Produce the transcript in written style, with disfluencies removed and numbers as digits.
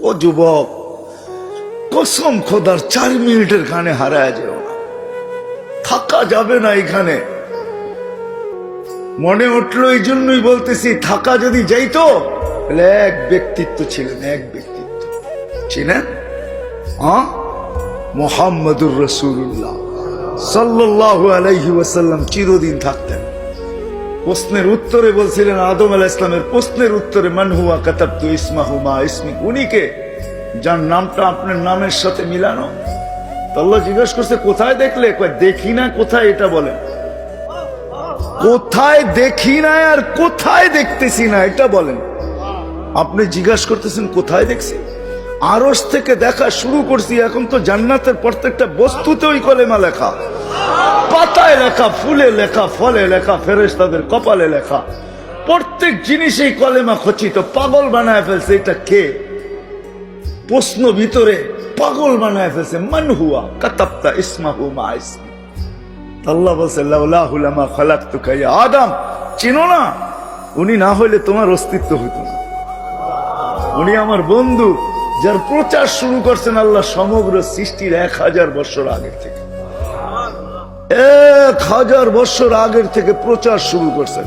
ও যুবক, কসম খোদার 4 মিনিটের কানে হারায় যেও না, থাকা যাবে না এখানে। মনে উঠলো এই জন্যই বলতেছি, থাকা যদি যাইতো তাহলে এক ব্যক্তিত্ব ছিলেন, এক ব্যক্তিত্ব ছিলেন, মুহাম্মদুর রাসূলুল্লাহ সাল্লাল্লাহু আলাইহি ওয়াসাল্লাম চিরদিন থাকতেন। প্রশ্নের উত্তরে বলছিলেন, আদম আলাইহিস সালামের প্রশ্নের উত্তরে, মান হুয়া কাতাবতু ইসমাহু মা ইসমিক, উনি কে যার নামটা আপনার নামের সাথে মিলানো। তো আল্লাহ জিজ্ঞেস করছে কোথায় দেখলে? দেখি না। কোথায় এটা বলেন? কোথায় দেখি না আর কোথায় দেখতেছি না এটা বলেন। আপনি জিজ্ঞাসা করতেছেন কোথায় দেখছি? আরশ থেকে দেখা শুরু করছি, এখন তো জান্নাতের প্রত্যেকটা বস্তুতে ওই কলেমা লেখা, পাতায় লেখা, ফুলে লেখা, ফলে লেখা, ফেরেশতাদের কপালে লেখা, প্রত্যেক জিনিসেই কলেমা খচিত। পাগল বানায় ফেলছে। এটা কে? প্রশ্ন ভিতরে পাগল বানায় ফেলছে। মান হুয়া কাতাবতা ইসমাহু মা ইসমি। আল্লাহ বলছে, লাউলাহু লামা খালাকতুকা ইয়া আদম, চিনো না? উনি না হইলে তোমার অস্তিত্ব হইতো না। উনি আমার বন্ধু, যার প্রচার শুরু করছেন আল্লাহ সমগ্র সৃষ্টির 1000 বছর আগের থেকে। 1000 বছর আগের থেকে প্রচার শুরু করছেন।